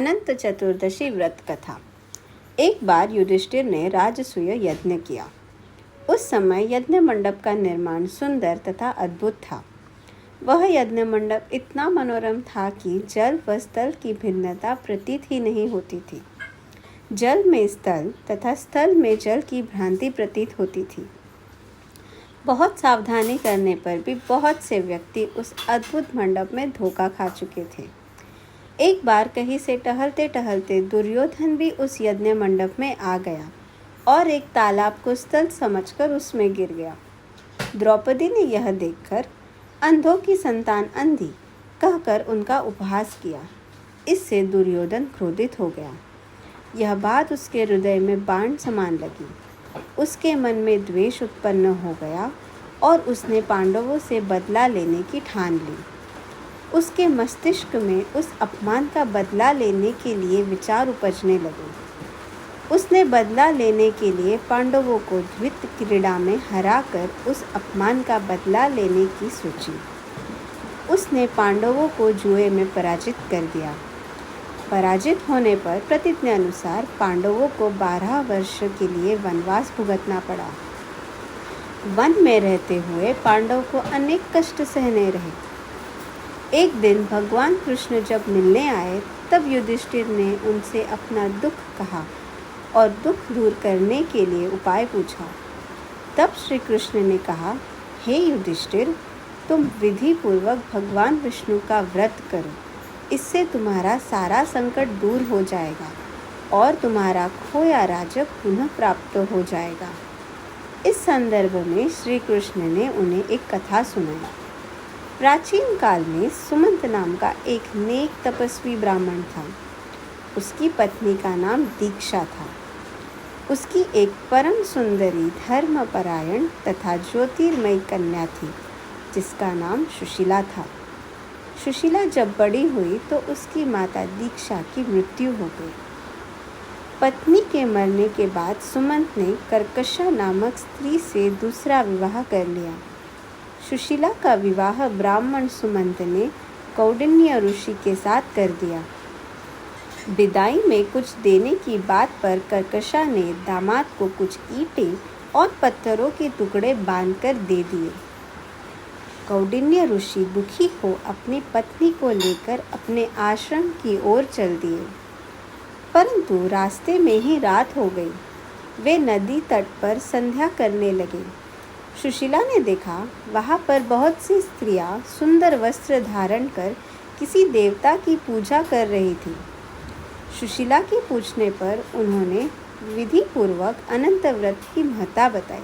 अनंत चतुर्दशी व्रत कथा। एक बार युधिष्ठिर ने राजसूय यज्ञ किया। उस समय यज्ञ मंडप का निर्माण सुंदर तथा अद्भुत था। वह यज्ञ मंडप इतना मनोरम था कि जल व स्थल की भिन्नता प्रतीत ही नहीं होती थी। जल में स्थल तथा स्थल में जल की भ्रांति प्रतीत होती थी। बहुत सावधानी करने पर भी बहुत से व्यक्ति उस अद्भुत मंडप में धोखा खा चुके थे। एक बार कहीं से टहलते टहलते दुर्योधन भी उस यज्ञ मंडप में आ गया और एक तालाब को स्थल समझकर उसमें गिर गया। द्रौपदी ने यह देखकर अंधों की संतान अंधी कहकर उनका उपहास किया। इससे दुर्योधन क्रोधित हो गया। यह बात उसके हृदय में बाण समान लगी। उसके मन में द्वेष उत्पन्न हो गया और उसने पांडवों से बदला लेने की ठान ली। उसके मस्तिष्क में उस अपमान का बदला लेने के लिए विचार उपजने लगे। उसने बदला लेने के लिए पांडवों को द्वित क्रीड़ा में हराकर उस अपमान का बदला लेने की सोची। उसने पांडवों को जुए में पराजित कर दिया। पराजित होने पर प्रतिज्ञा अनुसार पांडवों को 12 वर्ष के लिए वनवास भुगतना पड़ा। वन में रहते हुए पांडव को अनेक कष्ट सहने रहे। एक दिन भगवान कृष्ण जब मिलने आए तब युधिष्ठिर ने उनसे अपना दुख कहा और दुख दूर करने के लिए उपाय पूछा। तब श्री कृष्ण ने कहा, हे युधिष्ठिर, तुम विधि पूर्वक भगवान विष्णु का व्रत करो। इससे तुम्हारा सारा संकट दूर हो जाएगा और तुम्हारा खोया राज्य पुनः प्राप्त हो जाएगा। इस संदर्भ में श्री कृष्ण ने उन्हें एक कथा सुनाई। प्राचीन काल में सुमंत नाम का एक नेक तपस्वी ब्राह्मण था। उसकी पत्नी का नाम दीक्षा था। उसकी एक परम सुंदरी धर्मपरायण तथा ज्योतिर्मयी कन्या थी जिसका नाम सुशीला था। सुशीला जब बड़ी हुई तो उसकी माता दीक्षा की मृत्यु हो गई। पत्नी के मरने के बाद सुमंत ने कर्कशा नामक स्त्री से दूसरा विवाह कर लिया। सुशीला का विवाह ब्राह्मण सुमंत ने कौंडिन्य ऋषि के साथ कर दिया। विदाई में कुछ देने की बात पर कर्कशा ने दामाद को कुछ ईंटें और पत्थरों के टुकड़े बांधकर दे दिए। कौंडिन्य ऋषि दुखी हो अपनी पत्नी को लेकर अपने आश्रम की ओर चल दिए, परंतु रास्ते में ही रात हो गई। वे नदी तट पर संध्या करने लगे। सुशीला ने देखा वहाँ पर बहुत सी स्त्रियाँ सुंदर वस्त्र धारण कर किसी देवता की पूजा कर रही थी। सुशीला के पूछने पर उन्होंने विधि पूर्वक अनंत व्रत की महत्ता बताई।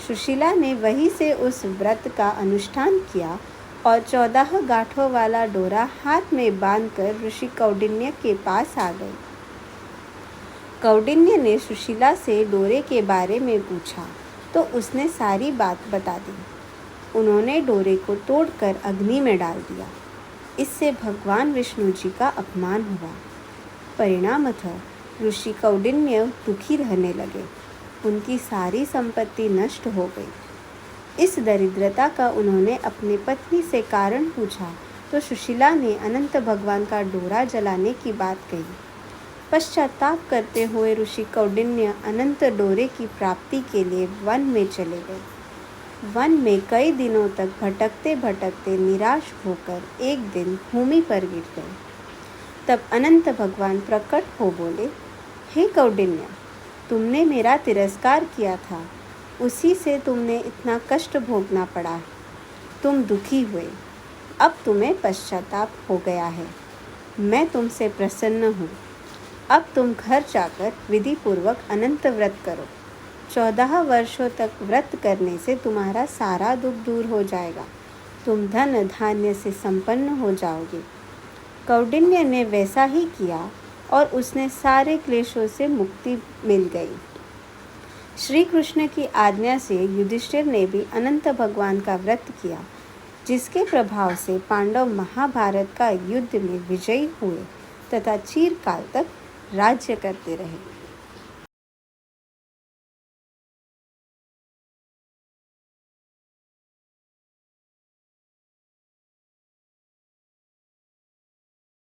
सुशीला ने वहीं से उस व्रत का अनुष्ठान किया और 14 गांठों वाला डोरा हाथ में बांधकर ऋषि कौंडिन्य के पास आ गई। कौंडिन्य ने सुशीला से डोरे के बारे में पूछा तो उसने सारी बात बता दी। उन्होंने डोरे को तोड़कर अग्नि में डाल दिया। इससे भगवान विष्णु जी का अपमान हुआ। परिणामतः ऋषि कौंडिन्य दुखी रहने लगे। उनकी सारी संपत्ति नष्ट हो गई। इस दरिद्रता का उन्होंने अपनी पत्नी से कारण पूछा तो सुशीला ने अनंत भगवान का डोरा जलाने की बात कही। पश्चाताप करते हुए ऋषि कौंडिन्य अनंत डोरे की प्राप्ति के लिए वन में चले गए। वन में कई दिनों तक भटकते भटकते निराश होकर एक दिन भूमि पर गिर गए। तब अनंत भगवान प्रकट हो बोले, हे कौंडिन्य, तुमने मेरा तिरस्कार किया था, उसी से तुमने इतना कष्ट भोगना पड़ा। तुम दुखी हुए, अब तुम्हें पश्चाताप हो गया है। मैं तुमसे प्रसन्न हूँ। अब तुम घर जाकर विधि पूर्वक अनंत व्रत करो। 14 वर्षों तक व्रत करने से तुम्हारा सारा दुख दूर हो जाएगा। तुम धन धान्य से संपन्न हो जाओगे। कौंडिन्य ने वैसा ही किया और उसने सारे क्लेशों से मुक्ति मिल गई। श्री कृष्ण की आज्ञा से युधिष्ठिर ने भी अनंत भगवान का व्रत किया, जिसके प्रभाव से पांडव महाभारत का युद्ध में विजयी हुए तथा चिरकाल तक राज्य करते रहे।